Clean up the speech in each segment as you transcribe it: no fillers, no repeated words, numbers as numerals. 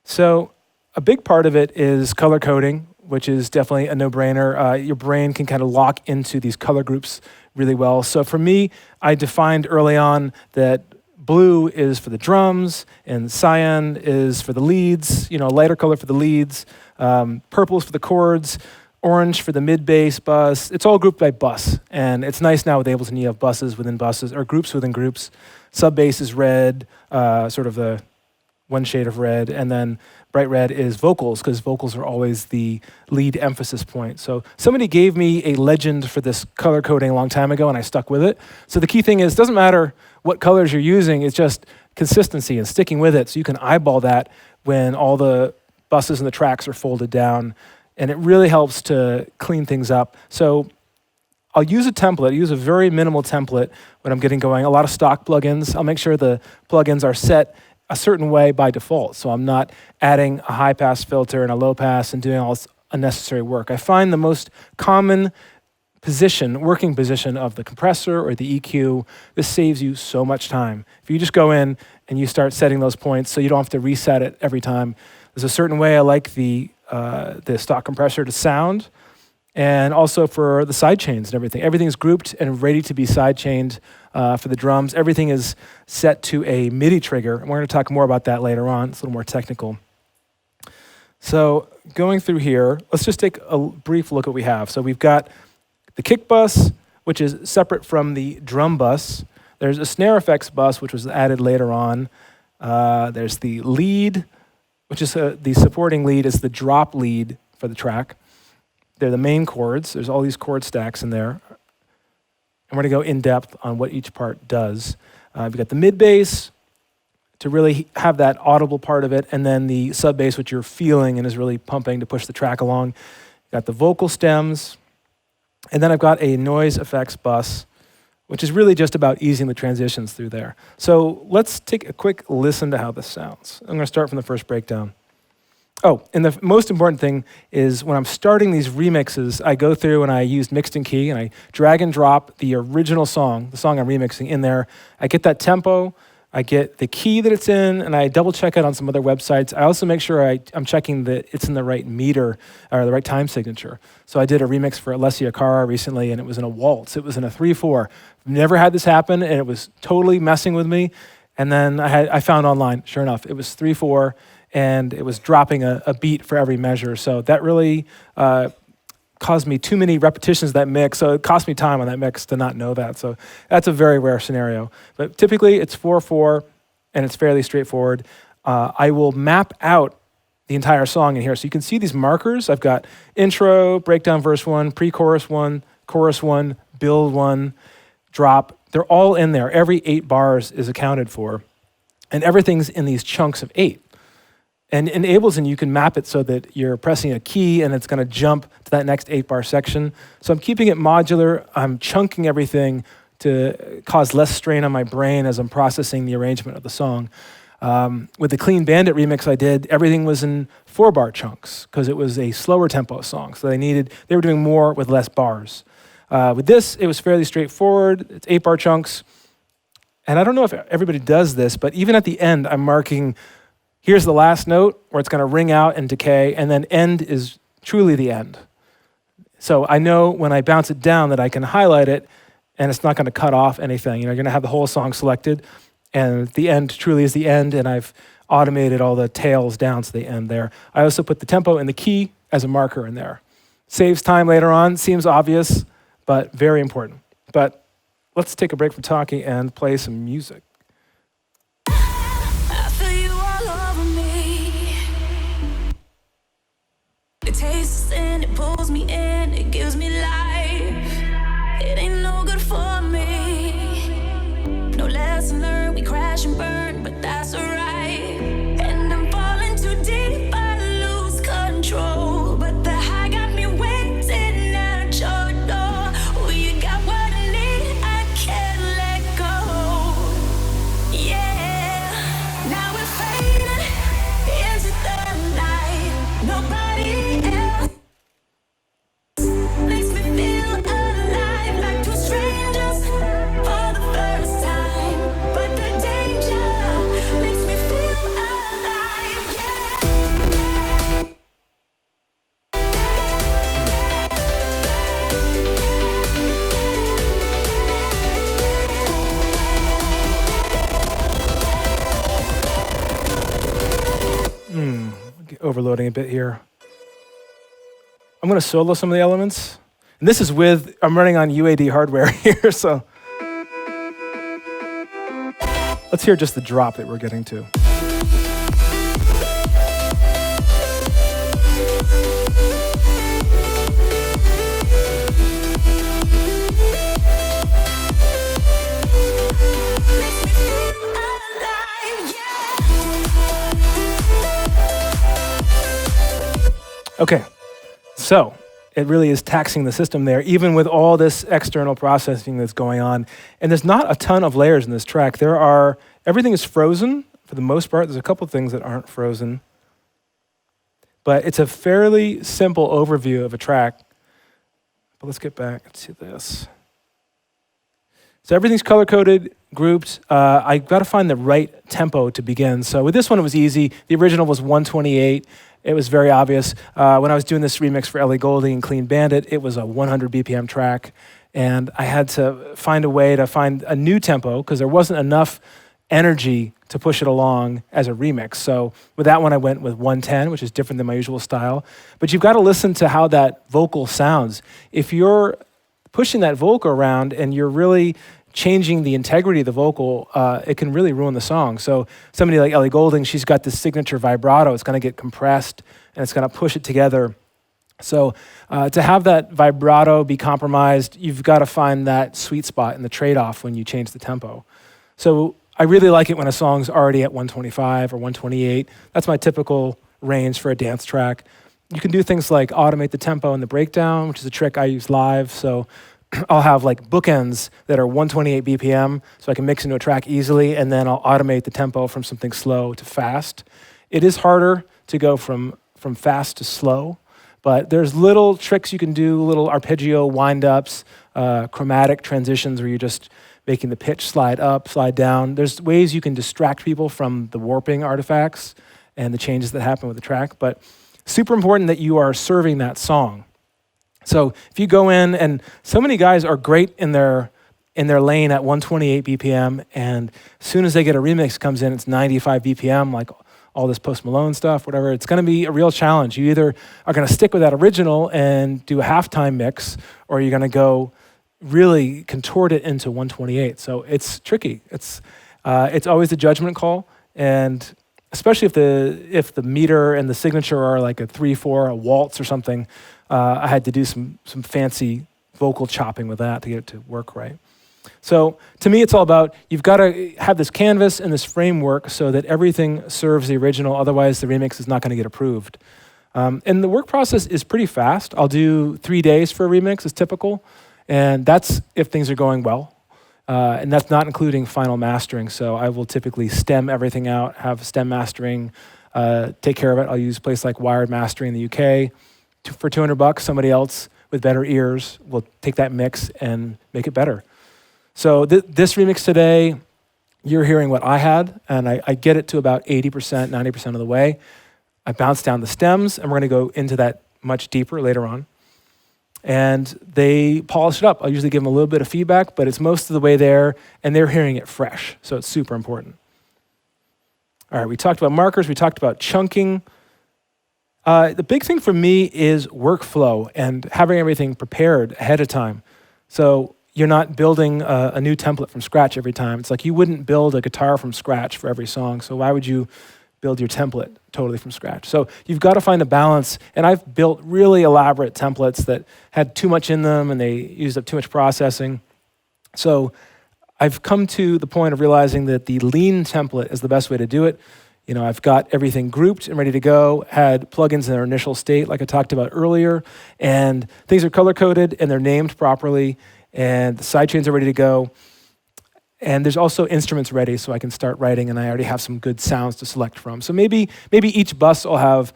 So a big part of it is color coding, which is definitely a no-brainer. Your brain can kind of lock into these color groups really well. So for me, I defined early on that blue is for the drums, and cyan is for the leads, lighter color for the leads, purple is for the chords, orange for the mid-bass bus. It's all grouped by bus, and it's nice now with Ableton you have buses within buses, or groups within groups. Sub-bass is red, sort of the one shade of red, and then bright red is vocals, because vocals are always the lead emphasis point. So somebody gave me a legend for this color coding a long time ago, and I stuck with it. So the key thing is, it doesn't matter what colors you're using, it's just consistency and sticking with it, so you can eyeball that when all the buses and the tracks are folded down, and it really helps to clean things up. So I'll use a template, use a very minimal template when I'm getting going. A lot of stock plugins, I'll make sure the plugins are set a certain way by default, so I'm not adding a high pass filter and a low pass and doing all this unnecessary work. I find the most common working position of the compressor or the EQ, this saves you so much time. If you just go in and you start setting those points so you don't have to reset it every time. There's a certain way I like the stock compressor to sound, and also for the side chains and everything. Everything's grouped and ready to be side chained for the drums. Everything is set to a MIDI trigger, and we're going to talk more about that later on. It's a little more technical. So going through here, let's just take a brief look at what we have. So we've got the kick bus, which is separate from the drum bus. There's a snare effects bus, which was added later on. There's the lead, which is the supporting lead is the drop lead for the track. They're the main chords. There's all these chord stacks in there. And we're going to go in depth on what each part does. We've got the mid bass to really have that audible part of it, and then the sub bass, which you're feeling and is really pumping to push the track along. You've got the vocal stems. And then I've got a noise effects bus, which is really just about easing the transitions through there. So let's take a quick listen to how this sounds. I'm going to start from the first breakdown. Oh, and the most important thing is when I'm starting these remixes, I go through and I use mixed and key, and I drag and drop the original song, the song I'm remixing in there. I get that tempo, I get the key that it's in, and I double check it on some other websites. I also make sure I'm checking that it's in the right meter or the right time signature. So I did a remix for Alessia Cara recently, and it was in a waltz. It was in a 3/4. Never had this happen, and it was totally messing with me. And then I found online, sure enough, it was 3/4, and it was dropping a beat for every measure. So that really caused me too many repetitions of that mix, so it cost me time on that mix to not know that. So that's a very rare scenario. But typically it's 4/4, and it's fairly straightforward. I will map out the entire song in here. So you can see these markers. I've got intro, breakdown verse 1, pre-chorus 1, chorus 1, build 1, drop. They're all in there. Every 8 bars is accounted for, and everything's in these chunks of 8. And in Ableton, you can map it so that you're pressing a key and it's going to jump to that next 8-bar section. So I'm keeping it modular. I'm chunking everything to cause less strain on my brain as I'm processing the arrangement of the song. With the Clean Bandit remix I did, everything was in 4-bar chunks because it was a slower tempo song. So they were doing more with less bars. With this, it was fairly straightforward. It's 8-bar chunks. And I don't know if everybody does this, but even at the end, I'm marking, here's the last note where it's going to ring out and decay, and then end is truly the end. So I know when I bounce it down that I can highlight it, and it's not going to cut off anything. You're going to have the whole song selected, and the end truly is the end, and I've automated all the tails down to the end there. I also put the tempo and the key as a marker in there. Saves time later on, seems obvious, but very important. But let's take a break from talking and play some music. It tastes and it pulls me in, it gives me life. It ain't no good for me. No lesson learned, we crash and burn, but that's alright. And I'm falling too deep, I lose control. But the high got me waiting at your door. Oh, you got what I need, I can't let go. Yeah, now we're fading into the night. Nobody else makes me Overloading a bit here. I'm going to solo some of the elements. And this is I'm running on UAD hardware here, so. Let's hear just the drop that we're getting to. Okay, so it really is taxing the system there, even with all this external processing that's going on. And there's not a ton of layers in this track. Everything is frozen for the most part. There's a couple things that aren't frozen. But it's a fairly simple overview of a track. But let's get back to this. So everything's color-coded, grouped. I got to find the right tempo to begin. So with this one, it was easy. The original was 128. It was very obvious. When I was doing this remix for Ellie Goulding and Clean Bandit, it was a 100 BPM track. And I had to find a way to find a new tempo because there wasn't enough energy to push it along as a remix. So with that one, I went with 110, which is different than my usual style. But you've got to listen to how that vocal sounds. If you're pushing that vocal around and you're really changing the integrity of the vocal, it can really ruin the song. So somebody like Ellie Goulding, she's got this signature vibrato. It's going to get compressed, and it's going to push it together. So to have that vibrato be compromised, you've got to find that sweet spot in the trade-off when you change the tempo. So I really like it when a song's already at 125 or 128. That's my typical range for a dance track. You can do things like automate the tempo and the breakdown, which is a trick I use live. So I'll have like bookends that are 128 BPM, so I can mix into a track easily, and then I'll automate the tempo from something slow to fast. It is harder to go from fast to slow, but there's little tricks you can do, little arpeggio wind-ups, chromatic transitions where you're just making the pitch slide up, slide down. There's ways you can distract people from the warping artifacts and the changes that happen with the track, but super important that you are serving that song. So if you go in, and so many guys are great in their lane at 128 BPM, and as soon as they get a remix comes in, it's 95 BPM, like all this Post Malone stuff, whatever. It's going to be a real challenge. You either are going to stick with that original and do a halftime mix, or you're going to go really contort it into 128. So it's tricky. It's always a judgment call, and especially if the meter and the signature are like a 3/4, a waltz or something. I had to do some fancy vocal chopping with that to get it to work right. So to me, it's all about, you've got to have this canvas and this framework so that everything serves the original, otherwise the remix is not going to get approved. And the work process is pretty fast. I'll do 3 days for a remix, is typical, and that's if things are going well. And that's not including final mastering, so I will typically stem everything out, have stem mastering, take care of it. I'll use a place like Wired Mastering in the UK. For $200, somebody else with better ears will take that mix and make it better. So this remix today, you're hearing what I had, and I get it to about 80%, 90% of the way. I bounce down the stems, and we're going to go into that much deeper later on. And they polish it up. I'll usually give them a little bit of feedback, but it's most of the way there, and they're hearing it fresh, so it's super important. All right, we talked about markers, we talked about chunking. The big thing for me is workflow and having everything prepared ahead of time. So you're not building a new template from scratch every time. It's like you wouldn't build a guitar from scratch for every song, so why would you build your template totally from scratch? So you've got to find a balance, and I've built really elaborate templates that had too much in them and they used up too much processing. So I've come to the point of realizing that the lean template is the best way to do it. You know, I've got everything grouped and ready to go, had plugins in their initial state like I talked about earlier, and things are color-coded and they're named properly, and the sidechains are ready to go. And there's also instruments ready so I can start writing, and I already have some good sounds to select from. So maybe each bus will have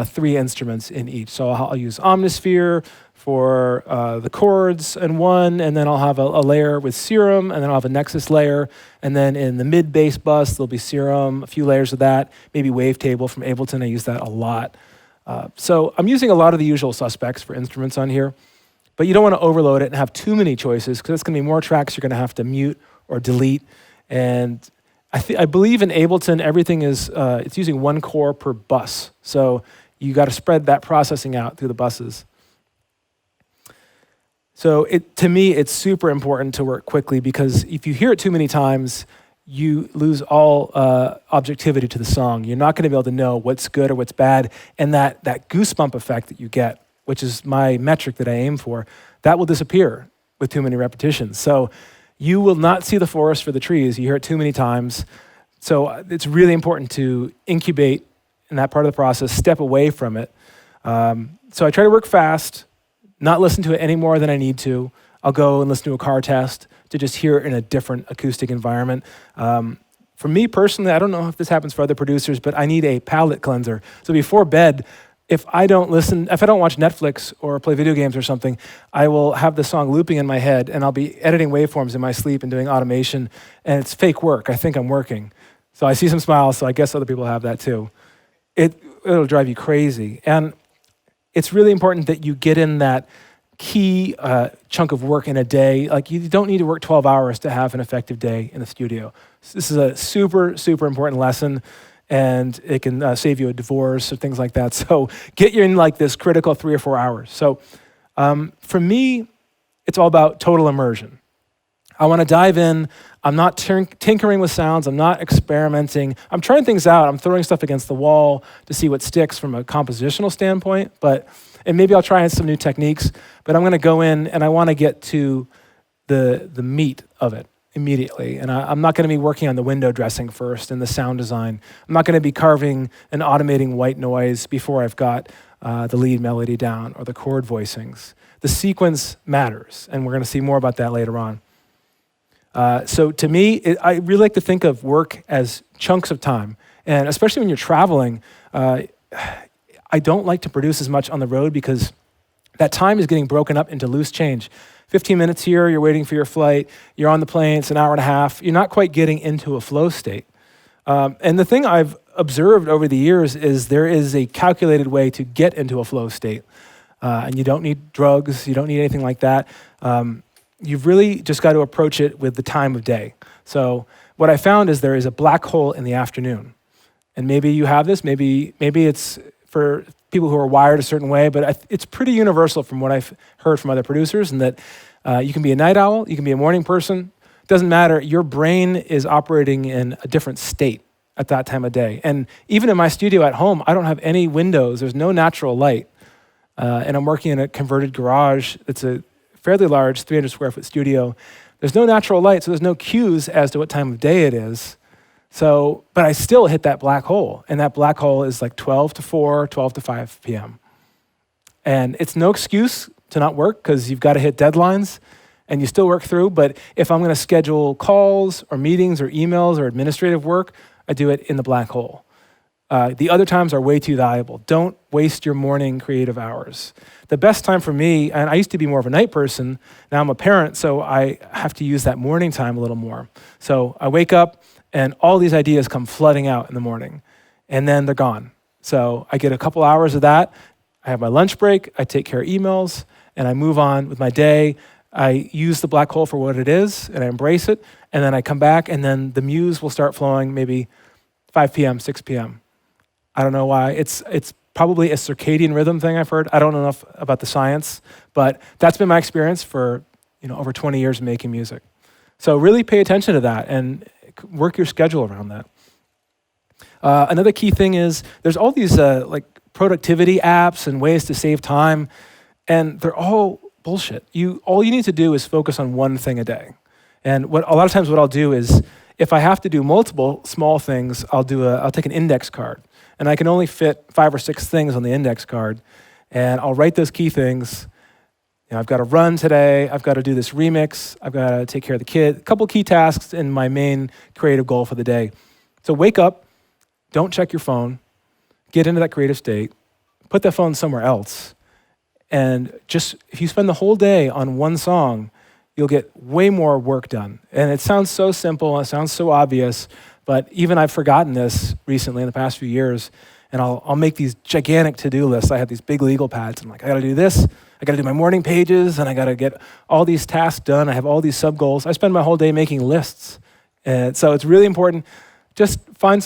3 instruments in each. So I'll use Omnisphere for the chords in one, and then I'll have a layer with Serum, and then I'll have a Nexus layer, and then in the mid-bass bus, there'll be Serum, a few layers of that, maybe Wavetable from Ableton. I use that a lot. So I'm using a lot of the usual suspects for instruments on here, but you don't want to overload it and have too many choices, because it's going to be more tracks you're going to have to mute or delete, and I believe in Ableton, everything is, it's using one core per bus. So you got to spread that processing out through the buses. So to me, it's super important to work quickly because if you hear it too many times, you lose all objectivity to the song. You're not going to be able to know what's good or what's bad. And that goosebump effect that you get, which is my metric that I aim for, that will disappear with too many repetitions. So you will not see the forest for the trees. You hear it too many times. So it's really important to incubate in that part of the process, step away from it. So I try to work fast, not listen to it any more than I need to. I'll go and listen to a car test to just hear it in a different acoustic environment. For me personally, I don't know if this happens for other producers, but I need a palate cleanser. So before bed, if I don't watch Netflix or play video games or something, I will have the song looping in my head and I'll be editing waveforms in my sleep and doing automation, and it's fake work. I think I'm working. So I see some smiles, so I guess other people have that too. It'll drive you crazy. And it's really important that you get in that key chunk of work in a day. Like, you don't need to work 12 hours to have an effective day in the studio. So this is a super, super important lesson, and it can save you a divorce or things like that. So get you in like this critical 3 or 4 hours. So for me, it's all about total immersion. I want to dive in. I'm not tinkering with sounds. I'm not experimenting. I'm trying things out. I'm throwing stuff against the wall to see what sticks from a compositional standpoint. And maybe I'll try some new techniques, but I'm going to go in and I want to get to the meat of it immediately. And I'm not going to be working on the window dressing first and the sound design. I'm not going to be carving and automating white noise before I've got the lead melody down or the chord voicings. The sequence matters, and we're going to see more about that later on. So to me, I really like to think of work as chunks of time. And especially when you're traveling, I don't like to produce as much on the road because that time is getting broken up into loose change. 15 minutes here, you're waiting for your flight, you're on the plane, it's an hour and a half, you're not quite getting into a flow state. And the thing I've observed over the years is there is a calculated way to get into a flow state. And you don't need drugs, you don't need anything like that. You've really just got to approach it with the time of day. So what I found is there is a black hole in the afternoon. And maybe you have this, maybe it's for people who are wired a certain way, but it's pretty universal from what I've heard from other producers, and that you can be a night owl, you can be a morning person, doesn't matter, your brain is operating in a different state at that time of day. And even in my studio at home, I don't have any windows, there's no natural light, and I'm working in a converted garage. It's a fairly large 300 square foot studio. There's no natural light, so there's no cues as to what time of day it is. So, but I still hit that black hole, and that black hole is like 12 to 4, 12 to 5 p.m. And it's no excuse to not work because you've got to hit deadlines and you still work through. But if I'm going to schedule calls or meetings or emails or administrative work, I do it in the black hole. The other times are way too valuable. Don't waste your morning creative hours. The best time for me, and I used to be more of a night person, now I'm a parent, so I have to use that morning time a little more. So I wake up, and all these ideas come flooding out in the morning, and then they're gone. So I get a couple hours of that. I have my lunch break, I take care of emails, and I move on with my day. I use the black hole for what it is, and I embrace it, and then I come back, and then the muse will start flowing maybe 5 p.m., 6 p.m. I don't know why. It's probably a circadian rhythm thing I've heard. I don't know enough about the science, but that's been my experience for over 20 years making music. So really pay attention to that and work your schedule around that. Another key thing is there's all these like productivity apps and ways to save time, and they're all bullshit. All you need to do is focus on one thing a day. And a lot of times what I'll do is if I have to do multiple small things, I'll take an index card, and I can only fit 5 or 6 things on the index card, and I'll write those key things. I've got to run today, I've got to do this remix, I've got to take care of the kid, a couple key tasks in my main creative goal for the day. So wake up, don't check your phone, get into that creative state, put that phone somewhere else, and just, if you spend the whole day on one song, you'll get way more work done. And it sounds so simple, it sounds so obvious, but even I've forgotten this recently in the past few years, and I'll make these gigantic to-do lists. I have these big legal pads. I'm like, I gotta do this, I gotta do my morning pages, and I gotta get all these tasks done. I have all these sub-goals. I spend my whole day making lists, And so it's really important. Just find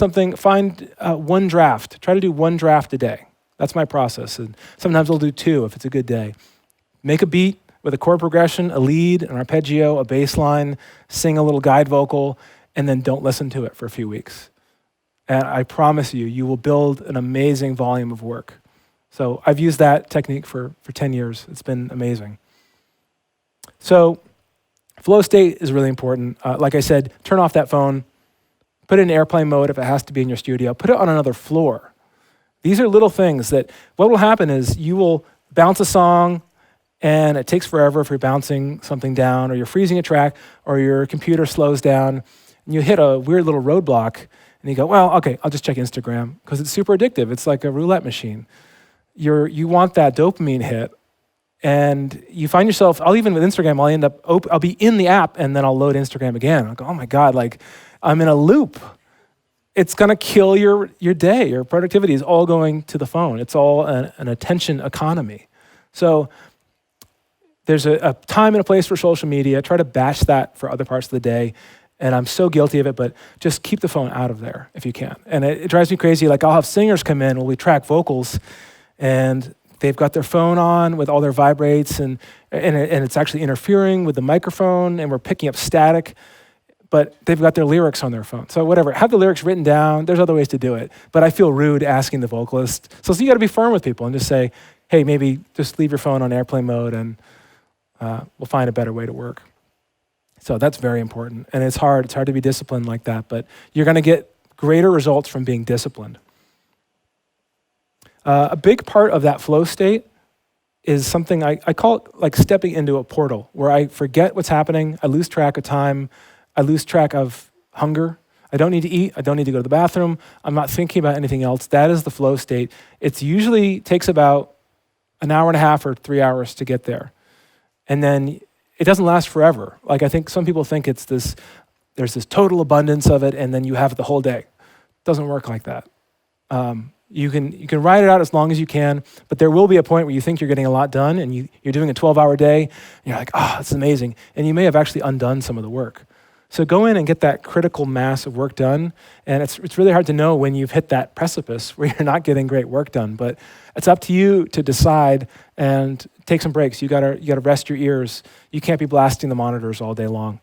one draft. Try to do one draft a day. That's my process. And sometimes I'll do two if it's a good day. Make a beat with a chord progression, a lead, an arpeggio, a bass line, sing a little guide vocal, and then don't listen to it for a few weeks. And I promise you, you will build an amazing volume of work. So I've used that technique for 10 years. It's been amazing. So flow state is really important. Like I said, turn off that phone, put it in airplane mode if it has to be in your studio, put it on another floor. These are little things that what will happen is you will bounce a song and it takes forever if you're bouncing something down or you're freezing a track or your computer slows down and you hit a weird little roadblock and you go, well, okay, I'll just check Instagram because it's super addictive. It's like a roulette machine. You want that dopamine hit and you find yourself, even with Instagram, I'll be in the app and then I'll load Instagram again. I'll go, oh my God, like I'm in a loop. It's gonna kill your day. Your productivity is all going to the phone. It's all an attention economy. So there's a time and a place for social media. Try to batch that for other parts of the day. And I'm so guilty of it, but just keep the phone out of there if you can. And it drives me crazy. Like I'll have singers come in when we track vocals and they've got their phone on with all their vibrates and it's actually interfering with the microphone and we're picking up static, but they've got their lyrics on their phone. So whatever, have the lyrics written down. There's other ways to do it, but I feel rude asking the vocalist. So you gotta be firm with people and just say, hey, maybe just leave your phone on airplane mode and we'll find a better way to work. So that's very important. And it's hard to be disciplined like that, but you're gonna get greater results from being disciplined. A big part of that flow state is something I call it like stepping into a portal where I forget what's happening, I lose track of time, I lose track of hunger. I don't need to eat, I don't need to go to the bathroom, I'm not thinking about anything else. That is the flow state. It usually takes about an hour and a half or 3 hours to get there. And then it doesn't last forever. Like I think some people think there's this total abundance of it and then you have it the whole day. It doesn't work like that. You can ride it out as long as you can, but there will be a point where you think you're getting a lot done and you're doing a 12-hour day and you're like, oh, that's amazing. And you may have actually undone some of the work. So go in and get that critical mass of work done. And it's really hard to know when you've hit that precipice where you're not getting great work done, but it's up to you to decide and take some breaks. You gotta rest your ears. You can't be blasting the monitors all day long.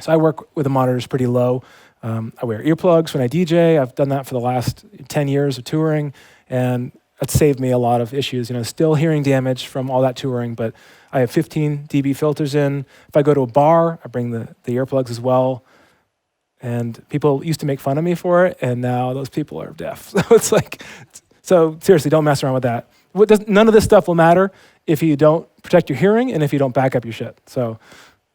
So I work with the monitors pretty low. I wear earplugs when I DJ. I've done that for the last 10 years of touring, and it's saved me a lot of issues. Still hearing damage from all that touring, but I have 15 dB filters in. If I go to a bar, I bring the earplugs as well. And people used to make fun of me for it, and now those people are deaf. So seriously, don't mess around with that. None of this stuff will matter if you don't protect your hearing and if you don't back up your shit. So